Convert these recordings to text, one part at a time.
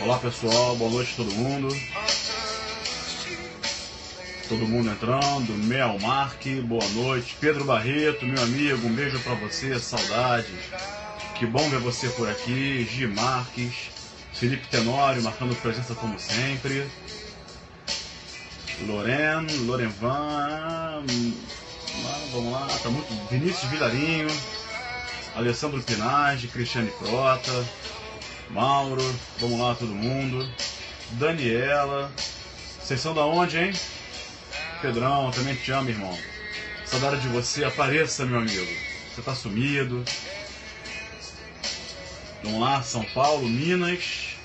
Olá pessoal, boa noite a todo mundo. Todo mundo entrando. Mel Mark, boa noite. Pedro Barreto, meu amigo, um beijo pra você, saudade. Que bom ver você por aqui. Gi Marques, Felipe Tenório marcando presença como sempre. Lorenvan, vamos lá, tá muito. Vinícius Vilarinho, Alessandro Pinage, Cristiane Prota, Mauro, vamos lá todo mundo. Daniela, vocês são da onde, hein? Pedrão, também te amo, irmão. Saudade de você, apareça, meu amigo. Você tá sumido. Vamos lá, São Paulo, Minas.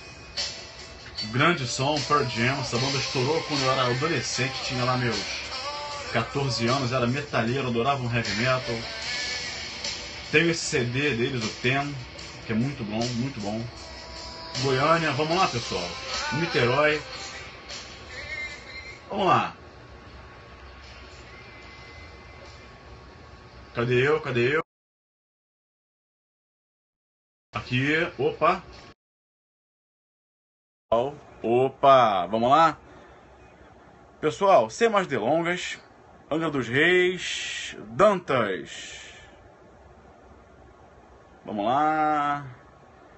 Grande som, Pearl Jam. Essa banda estourou quando eu era adolescente, tinha lá meus 14 anos, era metalheiro, adorava um heavy metal. Tenho esse CD deles, o Ten, que é muito bom, muito bom. Goiânia, vamos lá pessoal. Niterói. Vamos lá. Cadê eu? Cadê eu? Aqui, opa. Opa, vamos lá? Pessoal, sem mais delongas, Angra dos Reis, Dantas. Vamos lá.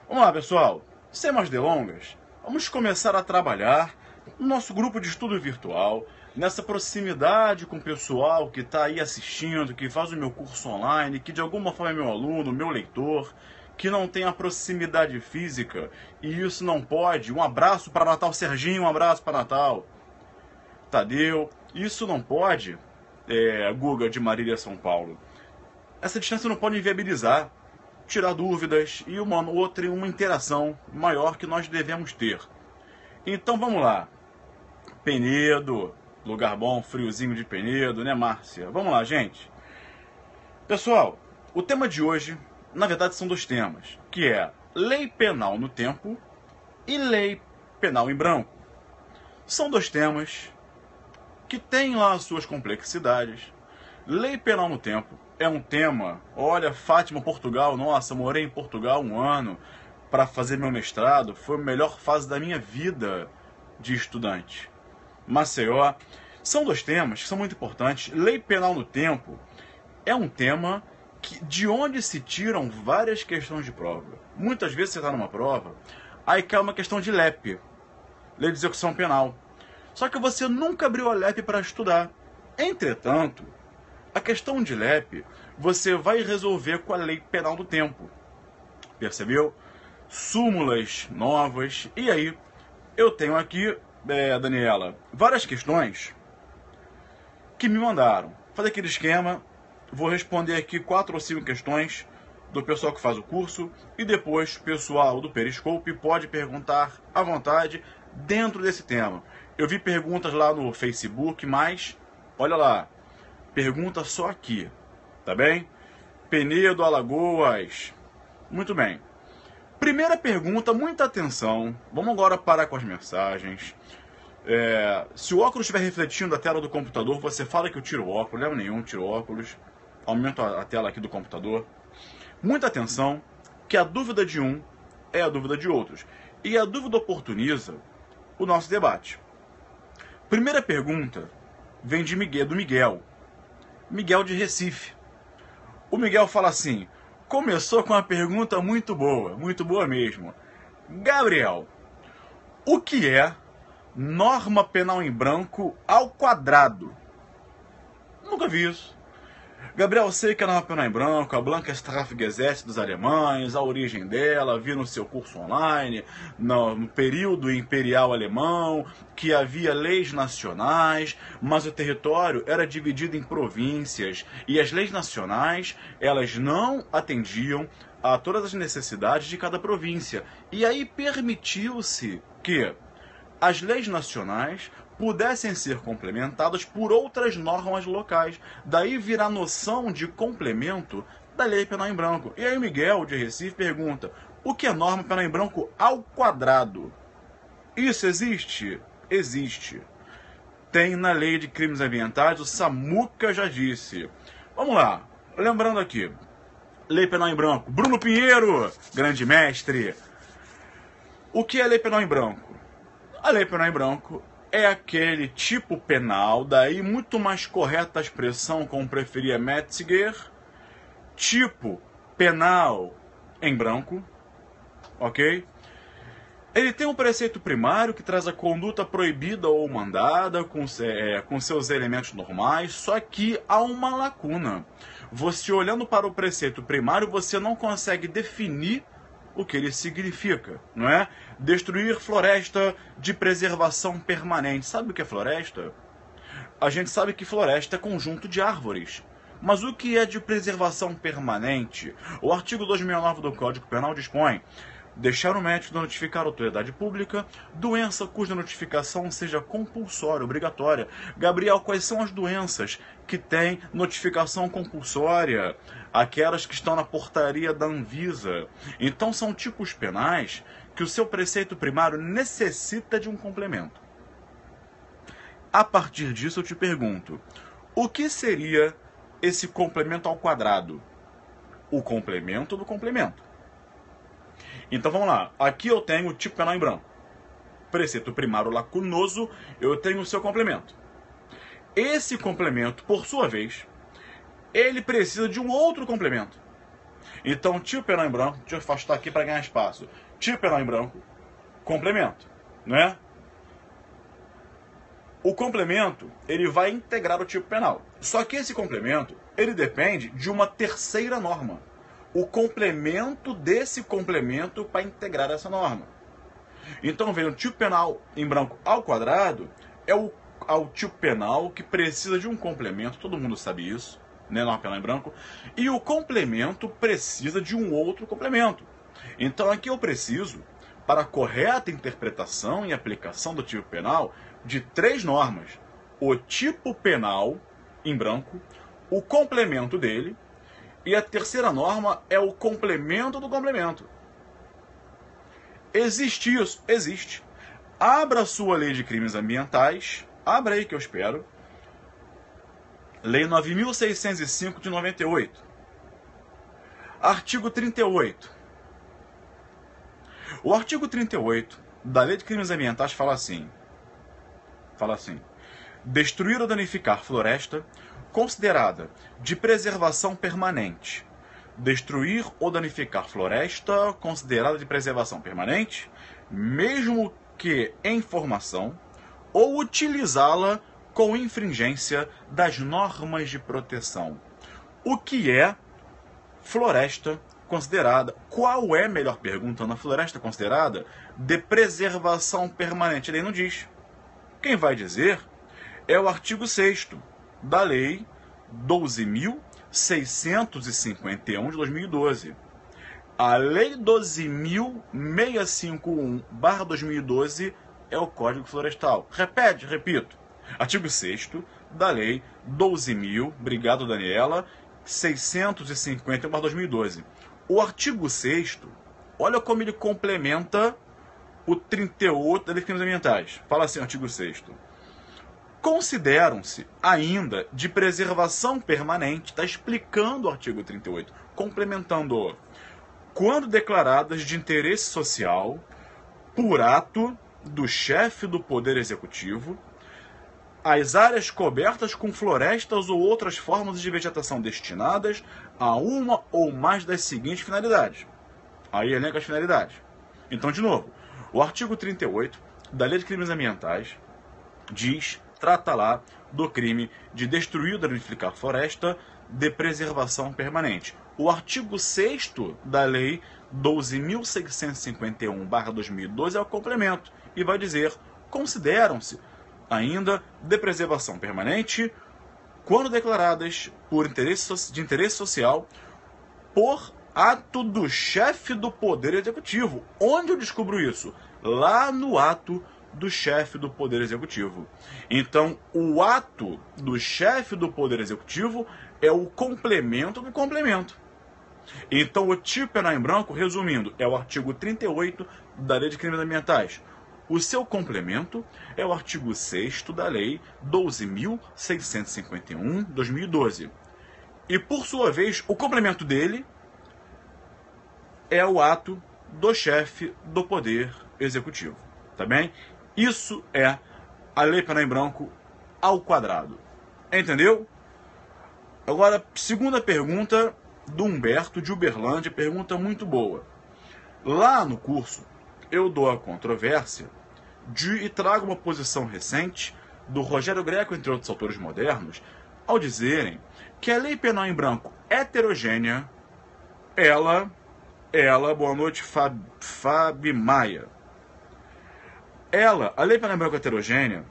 Vamos lá, pessoal. Sem mais delongas, vamos começar a trabalhar no nosso grupo de estudo virtual, nessa proximidade com o pessoal que está aí assistindo, que faz o meu curso online, que de alguma forma é meu aluno, meu leitor, que não tem a proximidade física, e isso não pode. Um abraço para Natal, Serginho, um abraço para Natal. Tadeu, isso não pode, Guga de Marília, São Paulo. Essa distância não pode inviabilizar, tirar dúvidas e uma interação maior que nós devemos ter. Então vamos lá. Penedo, lugar bom, friozinho de Penedo, né, Márcia? Vamos lá, gente. Pessoal, o tema de hoje, na verdade, são dois temas, que é lei penal no tempo e lei penal em branco. São dois temas que têm lá as suas complexidades. Lei penal no tempo é um tema, olha, Fátima, Portugal, nossa, morei em Portugal 1 ano para fazer meu mestrado, foi a melhor fase da minha vida de estudante. Maceió, são dois temas que são muito importantes. Lei penal no tempo é um tema de onde se tiram várias questões de prova. Muitas vezes você está numa prova, aí cai uma questão de LEP, Lei de Execução Penal. Só que você nunca abriu a LEP para estudar. Entretanto, a questão de LEP você vai resolver com a Lei Penal do Tempo. Percebeu? Súmulas novas. E aí, eu tenho aqui, Daniela, várias questões que me mandaram. Fazer aquele esquema, vou responder aqui 4 ou 5 questões do pessoal que faz o curso e depois o pessoal do Periscope pode perguntar à vontade dentro desse tema. Eu vi perguntas lá no Facebook, mas olha lá, pergunta só aqui, tá bem? Penedo, Alagoas. Muito bem. Primeira pergunta, muita atenção. Vamos agora parar com as mensagens. Se o óculos estiver refletindo a tela do computador, você fala que eu tiro o óculos, não é nenhum, tiro o óculos. Aumento a tela aqui do computador. Muita atenção, que a dúvida de um é a dúvida de outros. E a dúvida oportuniza o nosso debate. Primeira pergunta vem do Miguel. Miguel de Recife. O Miguel fala assim, começou com uma pergunta muito boa mesmo. Gabriel, o que é norma penal em branco ao quadrado? Nunca vi isso. Gabriel, eu sei que a norma penal em branco, a Blankenstrafe-Gesetz dos alemães, a origem dela, vi no seu curso online, no período imperial alemão, que havia leis nacionais, mas o território era dividido em províncias, e as leis nacionais, elas não atendiam a todas as necessidades de cada província. E aí permitiu-se que as leis nacionais pudessem ser complementadas por outras normas locais. Daí virá a noção de complemento da Lei Penal em Branco. E aí o Miguel, de Recife, pergunta, o que é norma penal em branco ao quadrado? Isso existe? Existe. Tem na Lei de Crimes Ambientais, o Samuca já disse. Vamos lá, lembrando aqui, Lei Penal em Branco, Bruno Pinheiro, grande mestre. O que é a lei penal em branco? A lei penal em branco é aquele tipo penal, daí muito mais correta a expressão, como preferia Metzger, tipo penal em branco, ok? Ele tem um preceito primário que traz a conduta proibida ou mandada com seus elementos normais, só que há uma lacuna. Você olhando para o preceito primário, você não consegue definir o que ele significa, não é? Destruir floresta de preservação permanente. Sabe o que é floresta? A gente sabe que floresta é conjunto de árvores. Mas o que é de preservação permanente? O artigo 269 do Código Penal dispõe: deixar o médico de notificar a autoridade pública doença cuja notificação seja compulsória, obrigatória. Gabriel, quais são as doenças que têm notificação compulsória? Aquelas que estão na portaria da Anvisa. Então são tipos penais que o seu preceito primário necessita de um complemento. A partir disso eu te pergunto, o que seria esse complemento ao quadrado? O complemento do complemento. Então vamos lá, aqui eu tenho o tipo penal em branco. Preceito primário lacunoso, eu tenho o seu complemento. Esse complemento, por sua vez, ele precisa de um outro complemento. Então, tipo penal em branco, deixa eu afastar aqui para ganhar espaço. Tipo penal em branco, complemento, né? O complemento, ele vai integrar o tipo penal. Só que esse complemento, ele depende de uma terceira norma. O complemento desse complemento para integrar essa norma. Então, vem o tipo penal em branco ao quadrado, é o tipo penal que precisa de um complemento, todo mundo sabe isso, né, norma penal em branco, e o complemento precisa de um outro complemento. Então, aqui eu preciso, para a correta interpretação e aplicação do tipo penal, de três normas: o tipo penal em branco, o complemento dele, e a terceira norma é o complemento do complemento. Existe isso? Existe. Abra a sua lei de crimes ambientais, abra aí que eu espero. Lei 9.605 de 98. Artigo 38. O artigo 38 da Lei de Crimes Ambientais fala assim: destruir ou danificar floresta considerada de preservação permanente. Destruir ou danificar floresta considerada de preservação permanente, mesmo que em formação, ou utilizá-la com infringência das normas de proteção. O que é floresta considerada? Qual é, melhor perguntando, a floresta considerada de preservação permanente? Ele não diz. Quem vai dizer é o artigo 6º da Lei 12.651 de 2012. A Lei 12.651/2012 é o Código Florestal. Repito. Artigo 6º da Lei 12.000, obrigado Daniela, 651/2012. O artigo 6º, olha como ele complementa o 38 da Lei de Crimes Ambientais. Fala assim, artigo 6º. Consideram-se ainda de preservação permanente, está explicando o artigo 38, complementando, quando declaradas de interesse social por ato do chefe do Poder Executivo, as áreas cobertas com florestas ou outras formas de vegetação destinadas a uma ou mais das seguintes finalidades. Aí elenca as finalidades. Então, de novo, o artigo 38 da Lei de Crimes Ambientais trata lá do crime de destruir ou danificar floresta de preservação permanente. O artigo 6º da Lei 12.651/2012 é o complemento e vai dizer: consideram-se ainda de preservação permanente quando declaradas de interesse social por ato do chefe do Poder Executivo. Onde eu descubro isso? Lá no ato do chefe do Poder Executivo. Então, o ato do chefe do Poder Executivo é o complemento do complemento. Então, o tipo penal em branco, resumindo, é o artigo 38 da Lei de Crimes Ambientais. O seu complemento é o artigo 6º da Lei 12.651, 2012. E, por sua vez, o complemento dele é o ato do chefe do Poder executivo, tá bem? Isso é a Lei Penal em Branco ao quadrado. Entendeu? Agora, segunda pergunta do Humberto de Uberlândia, pergunta muito boa. Lá no curso, eu dou a controvérsia e trago uma posição recente do Rogério Greco, entre outros autores modernos, ao dizerem que a Lei Penal em Branco heterogênea, ela, boa noite, Fabi Maia. A Lei Penal em Branco heterogênea,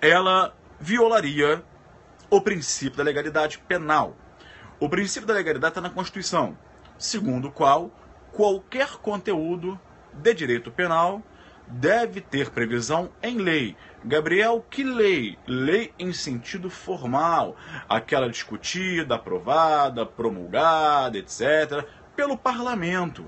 ela violaria o princípio da legalidade penal. O princípio da legalidade está na Constituição, segundo o qual qualquer conteúdo de direito penal deve ter previsão em lei. Gabriel, que lei? Lei em sentido formal, aquela discutida, aprovada, promulgada, etc., pelo parlamento.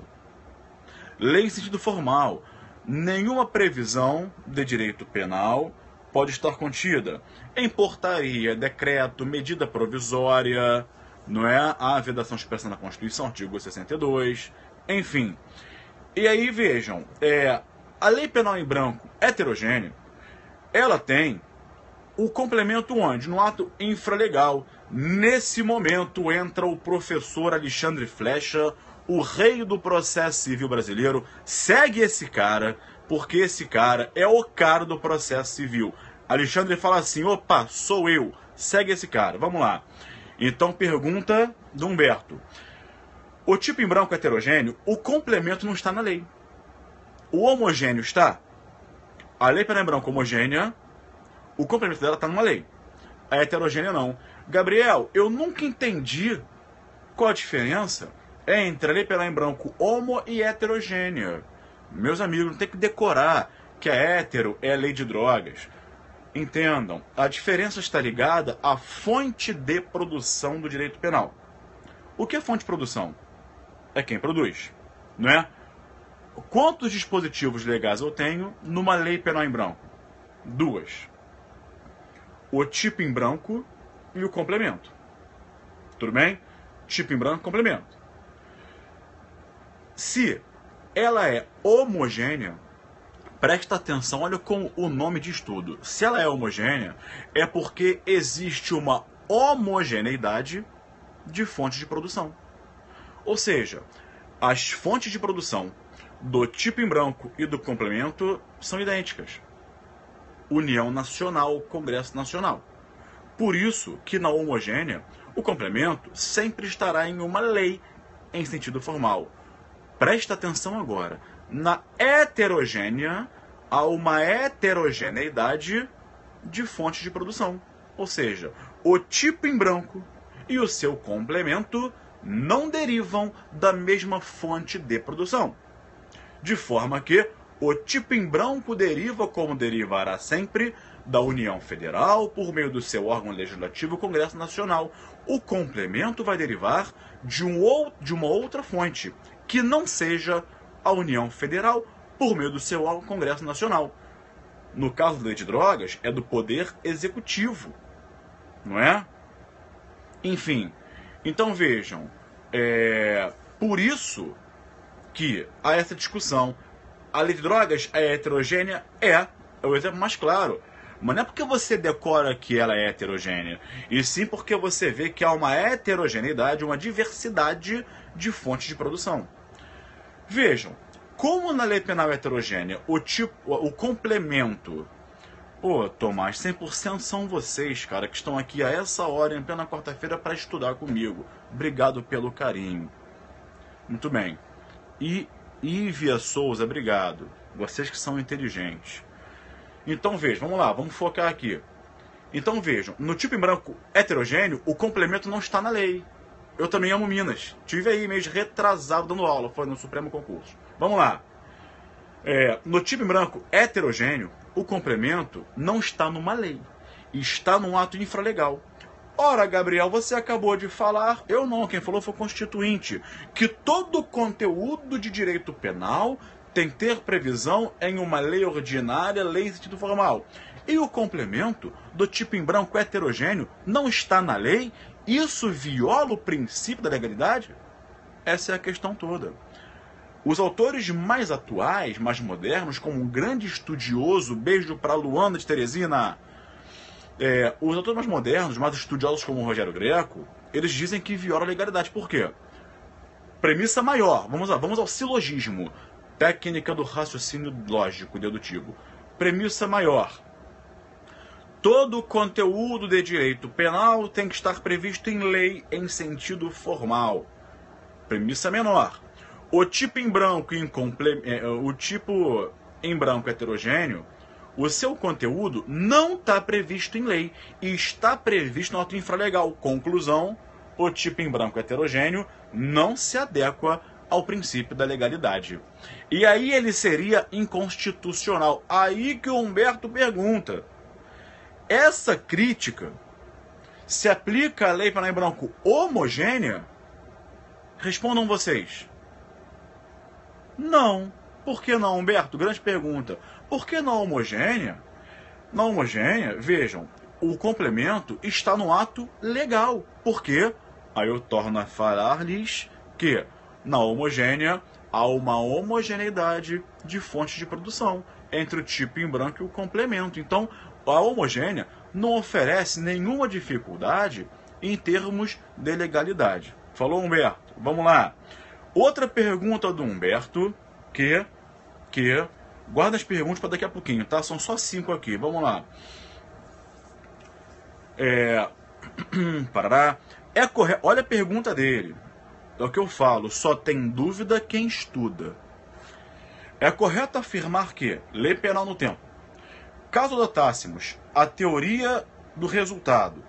Lei em sentido formal. Nenhuma previsão de direito penal pode estar contida em portaria, decreto, medida provisória, não é? A vedação expressa na Constituição, artigo 62, enfim. E aí, vejam, a Lei Penal em Branco heterogênea, ela tem o complemento onde? No ato infralegal. Nesse momento entra o professor Alexandre Flecha, o rei do processo civil brasileiro. Segue esse cara, porque esse cara é o cara do processo civil. Alexandre fala assim, opa, sou eu. Segue esse cara, vamos lá. Então, pergunta do Humberto. O tipo em branco heterogêneo, o complemento não está na lei. O homogêneo está. A Lei Penal em Branco homogênea, o complemento dela está numa lei. A heterogênea não. Gabriel, eu nunca entendi qual a diferença entre a Lei Penal em Branco homo e heterogênea. Meus amigos, não tem que decorar que a hétero é a lei de drogas. Entendam, a diferença está ligada à fonte de produção do direito penal. O que é fonte de produção? É quem produz, não é? Quantos dispositivos legais eu tenho numa Lei Penal em Branco? 2. O tipo em branco e o complemento. Tudo bem? Tipo em branco e complemento. Se ela é homogênea, presta atenção, olha como o nome diz tudo. Se ela é homogênea, é porque existe uma homogeneidade de fontes de produção. Ou seja, as fontes de produção do tipo em branco e do complemento são idênticas. União Nacional, Congresso Nacional. Por isso que na homogênea, o complemento sempre estará em uma lei em sentido formal. Presta atenção agora. Na heterogênea, há uma heterogeneidade de fontes de produção. Ou seja, o tipo em branco e o seu complemento não derivam da mesma fonte de produção. De forma que o tipo em branco deriva, como derivará sempre, da União Federal por meio do seu órgão legislativo, o Congresso Nacional. O complemento vai derivar de uma outra fonte, que não seja a União Federal por meio do seu órgão Congresso Nacional. No caso da lei de drogas, é do Poder Executivo, não é? Enfim, então vejam, por isso que há essa discussão. A lei de drogas é heterogênea? É o exemplo mais claro. Mas não é porque você decora que ela é heterogênea, e sim porque você vê que há uma heterogeneidade, uma diversidade de fontes de produção. Vejam, como na lei penal heterogênea, o complemento... Pô, Tomás, 100% são vocês, cara, que estão aqui a essa hora, em plena quarta-feira, para estudar comigo. Obrigado pelo carinho. Muito bem. E Ívia Souza, obrigado. Vocês que são inteligentes. Então vejam, vamos lá, vamos focar aqui. Então vejam, no tipo em branco heterogêneo, o complemento não está na lei. Eu também amo Minas. Tive aí mês retrasado dando aula, foi no Supremo Concurso. Vamos lá. No tipo em branco heterogêneo, o complemento não está numa lei. Está num ato infralegal. Ora, Gabriel, você acabou de falar, eu não, quem falou foi o Constituinte, que todo conteúdo de direito penal tem que ter previsão em uma lei ordinária, lei em sentido formal. E o complemento do tipo em branco heterogêneo não está na lei? Isso viola o princípio da legalidade? Essa é a questão toda. Os autores mais atuais, mais modernos, como um grande estudioso, beijo para Luana de Teresina, os autores mais modernos, mais estudiosos como o Rogério Greco, eles dizem que viola a legalidade. Por quê? Premissa maior, vamos ao silogismo, técnica do raciocínio lógico dedutivo. Premissa maior: todo conteúdo de direito penal tem que estar previsto em lei em sentido formal. Premissa menor: o tipo em branco heterogêneo, o seu conteúdo não está previsto em lei e está previsto no ato infralegal. Conclusão: o tipo em branco heterogêneo não se adequa ao princípio da legalidade. E aí ele seria inconstitucional. Aí que o Humberto pergunta: essa crítica se aplica à lei penal em branco homogênea? Respondam vocês. Não. Por que não, Humberto? Grande pergunta. Por que não homogênea? Na homogênea, vejam, o complemento está no ato legal. Por quê? Aí eu torno a falar-lhes que na homogênea há uma homogeneidade de fontes de produção entre o tipo em branco e o complemento. Então, a homogênea não oferece nenhuma dificuldade em termos de legalidade. Falou, Humberto? Vamos lá. Outra pergunta do Humberto, que guarda as perguntas para daqui a pouquinho, tá? São só 5 aqui. Vamos lá. Olha a pergunta dele. É o que eu falo, só tem dúvida quem estuda. É correto afirmar que, lei penal no tempo, caso adotássemos a teoria do resultado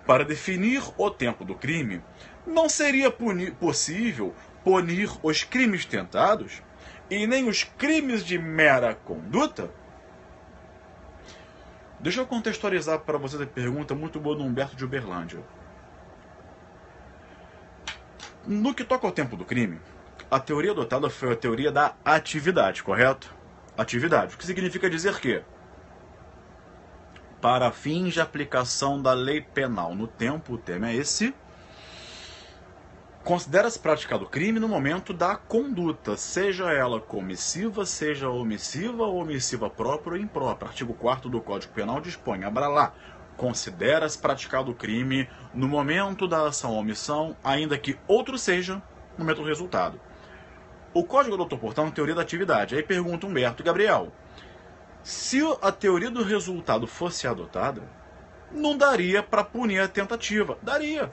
para definir o tempo do crime, não seria possível punir os crimes tentados e nem os crimes de mera conduta? Deixa eu contextualizar para vocês a pergunta muito boa do Humberto de Uberlândia. No que toca ao tempo do crime, a teoria adotada foi a teoria da atividade, correto? Atividade, o que significa dizer que, para fins de aplicação da lei penal no tempo, o tema é esse, considera-se praticado o crime no momento da conduta, seja ela comissiva, seja omissiva ou omissiva própria ou imprópria. Artigo 4º do Código Penal dispõe, abra lá, considera-se praticado o crime no momento da ação ou omissão, ainda que outro seja no momento do resultado. O Código adotou, portanto, a teoria da atividade. Aí pergunta Humberto Gabriel, se a teoria do resultado fosse adotada, não daria para punir a tentativa? Daria.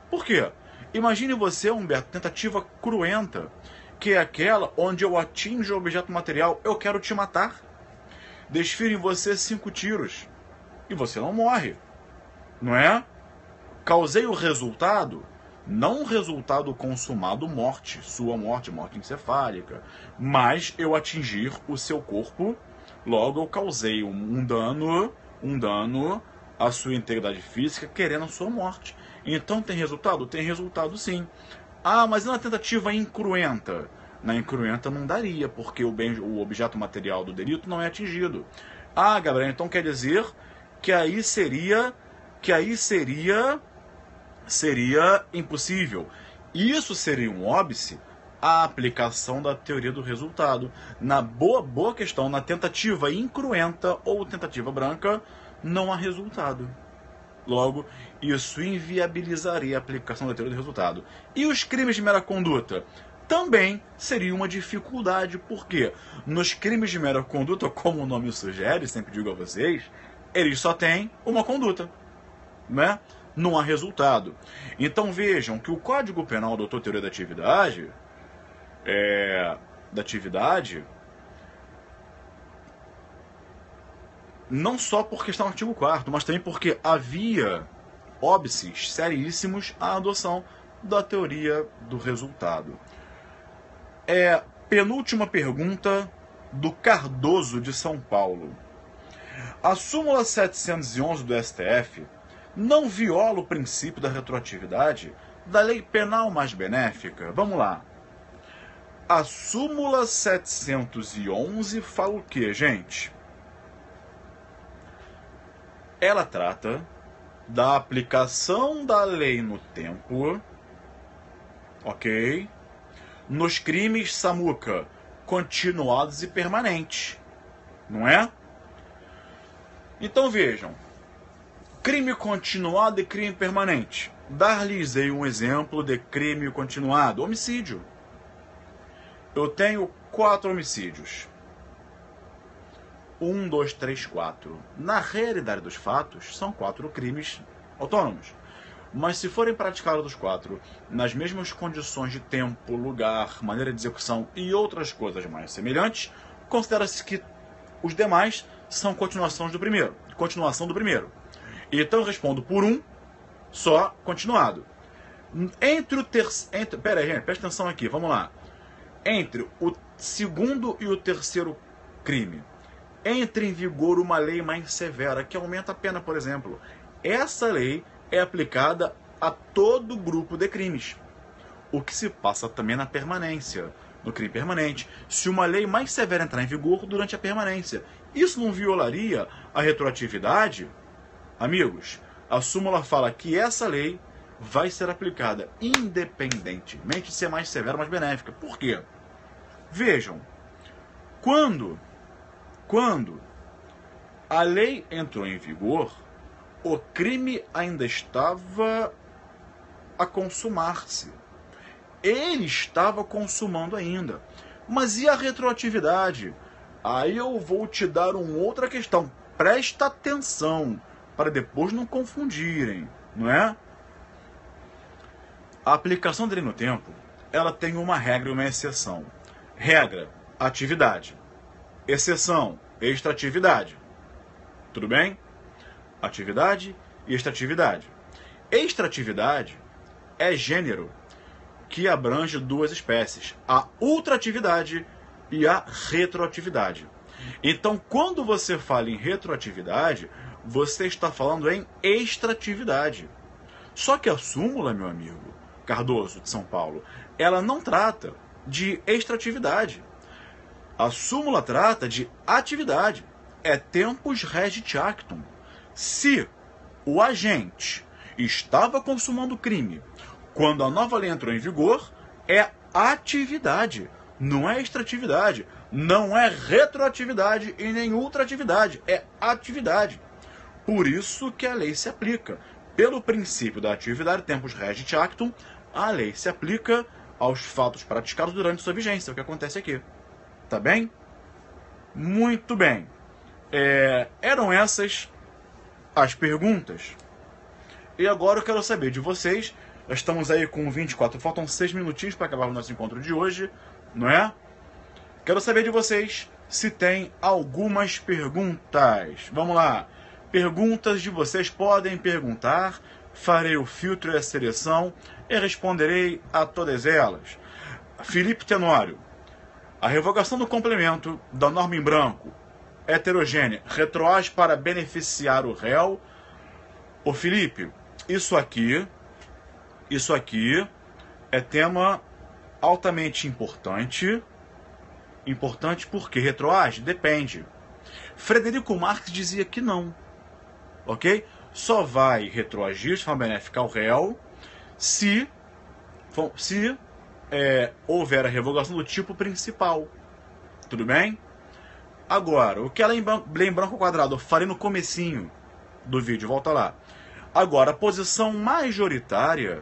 Por quê? Imagine você, Humberto, tentativa cruenta, que é aquela onde eu atinjo o objeto material, eu quero te matar. Desfiro em você 5 tiros e você não morre, não é? Causei o resultado, não o resultado consumado, morte, sua morte, morte encefálica, mas eu atingir o seu corpo, logo eu causei um dano à sua integridade física, querendo a sua morte. Então tem resultado? Tem resultado sim. Ah, mas e na tentativa incruenta? Na incruenta não daria, porque o objeto material do delito não é atingido. Ah, Gabriel, então quer dizer que aí seria impossível. Isso seria um óbice à aplicação da teoria do resultado. Na boa questão, na tentativa incruenta ou tentativa branca, não há resultado. Logo, isso inviabilizaria a aplicação da teoria do resultado. E os crimes de mera conduta? Também seria uma dificuldade, porque nos crimes de mera conduta, como o nome sugere, sempre digo a vocês, eles só têm uma conduta, né? Não há resultado. Então vejam que o Código Penal adotou a teoria da atividade, não só porque está no artigo 4º, mas também porque havia óbices seríssimos à adoção da teoria do resultado. Penúltima pergunta do Cardoso de São Paulo. A súmula 711 do STF não viola o princípio da retroatividade da lei penal mais benéfica? Vamos lá. A súmula 711 fala o quê, gente? Ela trata da aplicação da lei no tempo, ok? nos crimes, Samuca, continuados e permanentes, não é? Então vejam, crime continuado e crime permanente. Dar-lhes-ei um exemplo de crime continuado, homicídio. Eu tenho 4 homicídios. 1, 2, 3, 4. Na realidade dos fatos, são 4 crimes autônomos. Mas se forem praticados os 4 nas mesmas condições de tempo, lugar, maneira de execução e outras coisas mais semelhantes, considera-se que os demais são continuação do primeiro. Então eu respondo por um só continuado. Pera aí, gente, presta atenção aqui, vamos lá. Entre o segundo e o terceiro crime, entra em vigor uma lei mais severa, que aumenta a pena, por exemplo. Essa lei é aplicada a todo grupo de crimes. O que se passa também na permanência, no crime permanente. Se uma lei mais severa entrar em vigor durante a permanência, isso não violaria a retroatividade? Amigos, a súmula fala que essa lei vai ser aplicada independentemente de ser mais severa ou mais benéfica. Por quê? Vejam, quando a lei entrou em vigor, o crime ainda estava a consumar-se. Ele estava consumando ainda. Mas e a retroatividade? Aí eu vou te dar uma outra questão. Presta atenção, para depois não confundirem, não é? A aplicação dele no tempo, ela tem uma regra e uma exceção. Regra, atividade. Exceção, extratividade. Tudo bem? Atividade e extratividade. Extratividade é gênero que abrange 2 espécies, a ultratividade e a retroatividade. Então, quando você fala em retroatividade, você está falando em extratividade. Só que a súmula, meu amigo Cardoso, de São Paulo, ela não trata de extratividade. A súmula trata de atividade. É tempus regit actum. Se o agente estava consumando o crime quando a nova lei entrou em vigor, é atividade, não é extratividade, não é retroatividade e nem ultratividade, é atividade. Por isso que a lei se aplica. Pelo princípio da atividade, tempus regit actum, a lei se aplica aos fatos praticados durante sua vigência, é o que acontece aqui. Tá bem? Muito bem. Eram essas as perguntas. E agora eu quero saber de vocês. Nós estamos aí com 24, faltam 6 minutinhos para acabar o nosso encontro de hoje, não é? Quero saber de vocês se tem algumas perguntas. Vamos lá. Perguntas de vocês podem perguntar. Farei o filtro e a seleção e responderei a todas elas. Felipe Tenório. A revogação do complemento da norma em branco heterogênea retroage para beneficiar o réu. Ô Felipe, isso aqui é tema altamente importante. Importante porque retroage? Depende. Frederico Marx dizia que não. Ok? Só vai retroagir de forma benéfica ao réu se houver a revogação do tipo principal. Tudo bem? Agora, o que é lei em branco quadrado? Eu falei no comecinho do vídeo, volta lá. Agora, a posição majoritária,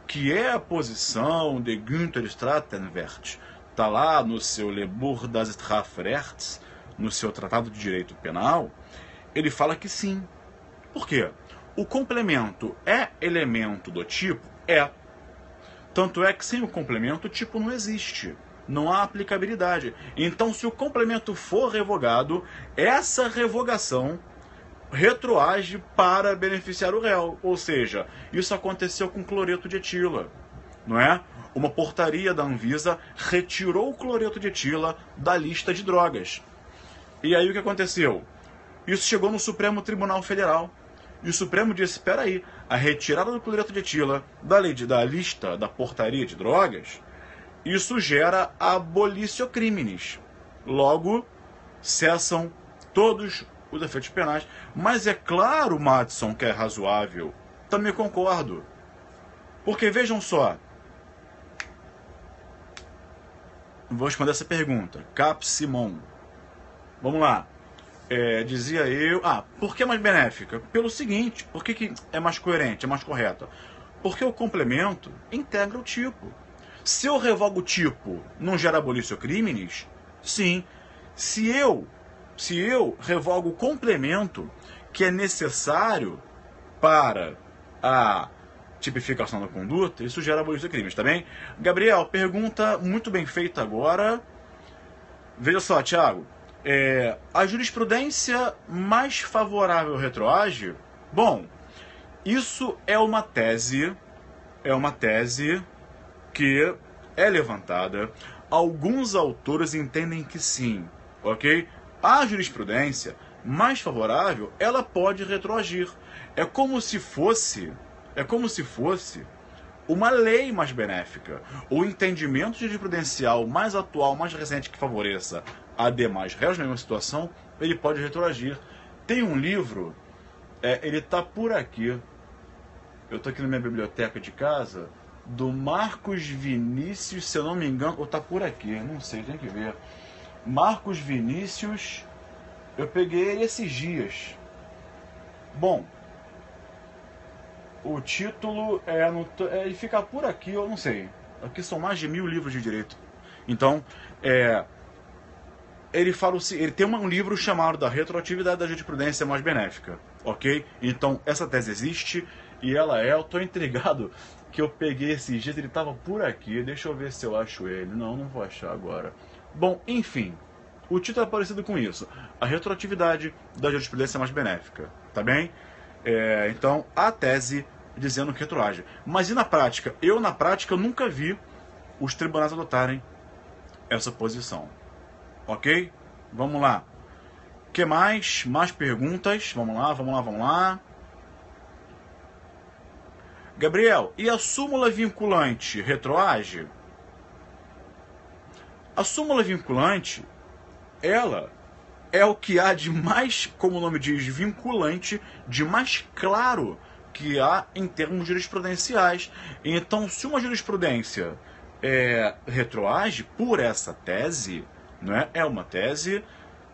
que é a posição de Günther Stratenwert, está lá no seu Lebur das Strafrechts, no seu Tratado de Direito Penal, ele fala que sim. Por quê? O complemento é elemento do tipo? É. Tanto é que sem o complemento o tipo não existe. Não há aplicabilidade. Então, se o complemento for revogado, essa revogação retroage para beneficiar o réu. Ou seja, isso aconteceu com cloreto de etila, não é? Uma portaria da Anvisa retirou o cloreto de etila da lista de drogas. E aí o que aconteceu? Isso chegou no Supremo Tribunal Federal. E o Supremo disse, espera aí, a retirada do cloreto de etila da lista da portaria de drogas, isso gera abolicio criminis. Logo, cessam todos os efeitos penais. Mas é claro, Madison, que é razoável. Também concordo. Porque vejam só. vou responder essa pergunta. Cap Simon. Vamos lá. Dizia eu... por que é mais benéfica? Pelo seguinte, por que é mais coerente, é mais correta? Porque o complemento integra o tipo. Se eu revogo o tipo, não gera abolício criminis? Sim. Se eu revogo o complemento que é necessário para a tipificação da conduta, isso gera abolício criminis, tá bem? Gabriel, pergunta muito bem feita agora. Veja só, Thiago. A jurisprudência mais favorável ao retroage? Bom, isso é uma tese que é levantada. Alguns autores entendem que sim, ok? A jurisprudência mais favorável, ela pode retroagir. É como se fosse uma lei mais benéfica. O entendimento jurisprudencial mais atual, mais recente, que favoreça a demais réus na mesma situação, ele pode retroagir. Tem um livro, ele está por aqui, eu estou aqui na minha biblioteca de casa, do Marcos Vinícius, se eu não me engano, ou está por aqui, não sei, tem que ver. Marcos Vinícius, eu peguei ele esses dias. Bom, o título ele fica por aqui, eu não sei. Aqui são mais de 1000 livros de direito. Então, ele fala ele tem um livro chamado da retroatividade da jurisprudência mais benéfica, ok? Então, essa tese existe e eu tô intrigado que eu peguei esses dias, ele tava por aqui, deixa eu ver se eu acho ele. Não vou achar agora. Bom, enfim, o título é parecido com isso. A retroatividade da jurisprudência mais benéfica, tá bem? Então, a tese dizendo que retroage. Mas e na prática? Eu nunca vi os tribunais adotarem essa posição. Ok? Vamos lá. O que mais? Mais perguntas? Vamos lá. Gabriel, e a súmula vinculante retroage? A súmula vinculante, ela é o que há de mais, como o nome diz, vinculante, de mais claro que há em termos jurisprudenciais. Então, se uma jurisprudência retroage por essa tese, não é uma tese,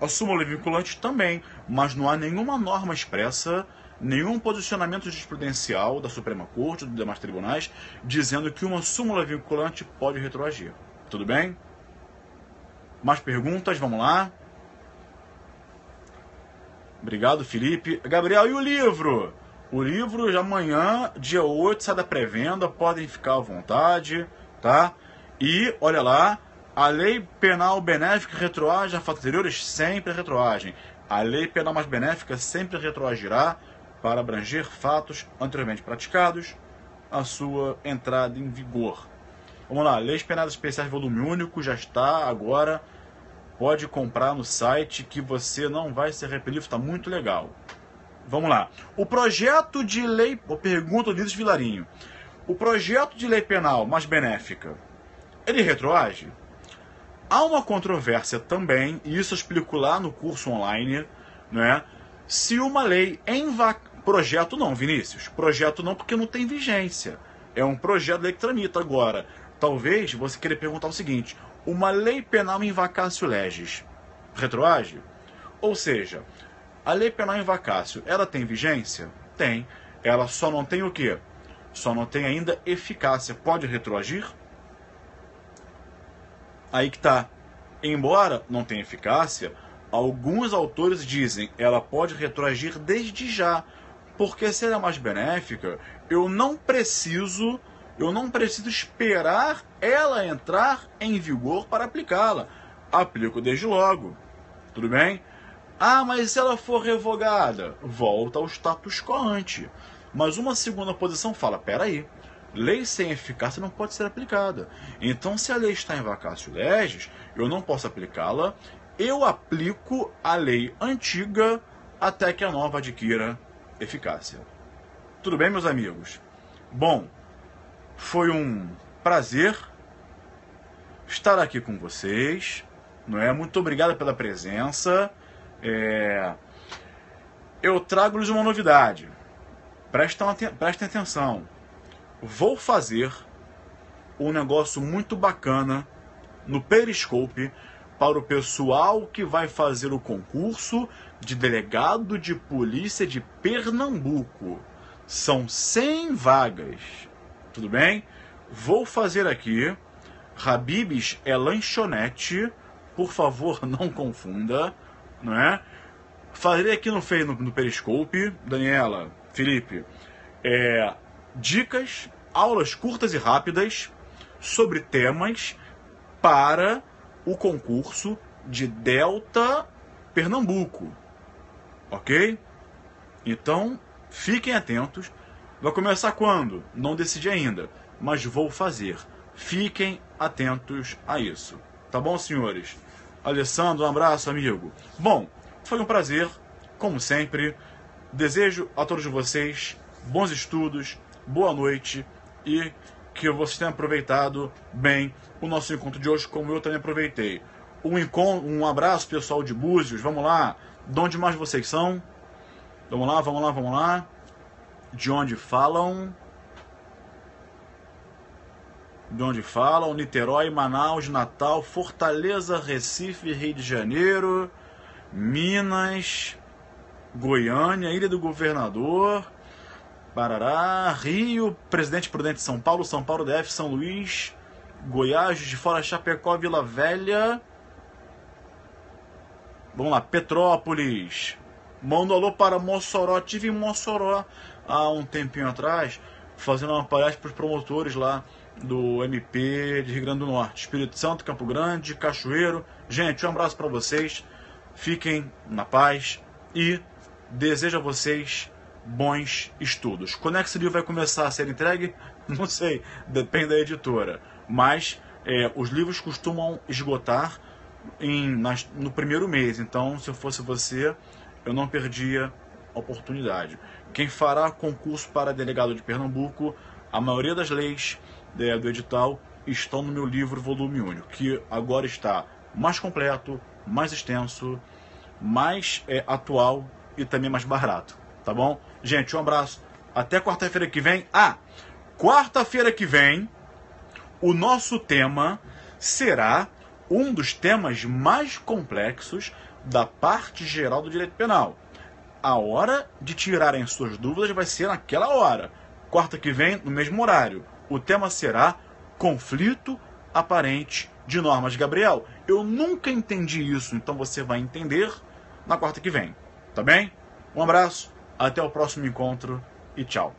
a súmula vinculante também, mas não há nenhuma norma expressa, nenhum posicionamento jurisprudencial da Suprema Corte ou dos demais tribunais dizendo que uma súmula vinculante pode retroagir. Tudo bem? Mais perguntas? Vamos lá. Obrigado, Felipe. Gabriel, e o livro? O livro já amanhã, dia 8, sai da pré-venda, podem ficar à vontade, tá? E, olha lá, a lei penal benéfica retroage a fatos anteriores, sempre retroagem. A lei penal mais benéfica sempre retroagirá para abranger fatos anteriormente praticados, a sua entrada em vigor. Vamos lá, Leis Penais Especiais volume único, já está agora, pode comprar no site que você não vai se arrepender, está muito legal. Vamos lá, o projeto de lei, pergunta do Nides Vilarinho, o projeto de lei penal mais benéfica, ele retroage? Há uma controvérsia também, e isso eu explico lá no curso online, né? Se uma lei projeto não, Vinícius, projeto não porque não tem vigência, é um projeto de lei que tramita agora. Talvez você queira perguntar o seguinte, uma lei penal em vacatio legis retroage? Ou seja, a lei penal em vacatio, ela tem vigência? Tem. Ela só não tem o quê? Só não tem ainda eficácia. Pode retroagir? Aí que tá. Embora não tenha eficácia, alguns autores dizem ela pode retroagir desde já. Porque se ela é mais benéfica, eu não preciso esperar ela entrar em vigor para aplicá-la. Aplico desde logo. Tudo bem? Mas se ela for revogada, volta ao status quo ante. Mas uma segunda posição fala, peraí, lei sem eficácia não pode ser aplicada. Então, se a lei está em vacatio legis, eu não posso aplicá-la, eu aplico a lei antiga até que a nova adquira eficácia. Tudo bem, meus amigos? Bom, foi um prazer estar aqui com vocês, não é? Muito obrigado pela presença. Eu trago-lhes uma novidade. Prestem atenção. Vou fazer um negócio muito bacana no Periscope para o pessoal que vai fazer o concurso de delegado de polícia de Pernambuco. São 100 vagas, tudo bem? Vou fazer aqui, Habib's é lanchonete, por favor não confunda, não é? Farei aqui no Periscope, Daniela, Felipe, dicas, aulas curtas e rápidas sobre temas para o concurso de Delta Pernambuco, ok? Então, fiquem atentos. Vai começar quando? Não decidi ainda, mas vou fazer. Fiquem atentos a isso. Tá bom, senhores? Alessandro, um abraço, amigo. Bom, foi um prazer, como sempre. Desejo a todos vocês bons estudos, boa noite e que vocês tenham aproveitado bem o nosso encontro de hoje, como eu também aproveitei. Um abraço, pessoal de Búzios. Vamos lá. De onde mais vocês são? Vamos lá, vamos lá, vamos lá. De onde falam? De onde falam? Niterói, Manaus, Natal, Fortaleza, Recife, Rio de Janeiro, Minas, Goiânia, Ilha do Governador, Parará, Rio, Presidente Prudente, São Paulo, São Paulo DF, São Luís, Goiás, de Fora, Chapecó, Vila Velha. Vamos lá, Petrópolis. Manda um alô para Mossoró. Tive em Mossoró há um tempinho atrás, fazendo uma palestra para os promotores lá do MP de Rio Grande do Norte. Espírito Santo, Campo Grande, Cachoeiro. Gente, um abraço para vocês. Fiquem na paz e desejo a vocês bons estudos. Quando é que esse livro vai começar a ser entregue? Não sei, depende da editora. Mas os livros costumam esgotar no primeiro mês. Então, se eu fosse você, eu não perdia a oportunidade. Quem fará concurso para delegado de Pernambuco, a maioria das leis do edital estão no meu livro volume único, que agora está mais completo, mais extenso, mais atual e também mais barato. Tá bom? Gente, um abraço. Até quarta-feira que vem. Quarta-feira que vem, o nosso tema será um dos temas mais complexos da parte geral do direito penal. A hora de tirarem suas dúvidas vai ser naquela hora. Quarta que vem, no mesmo horário. O tema será conflito aparente de normas. Gabriel, eu nunca entendi isso, então você vai entender na quarta que vem. Tá bem? Um abraço, até o próximo encontro e tchau.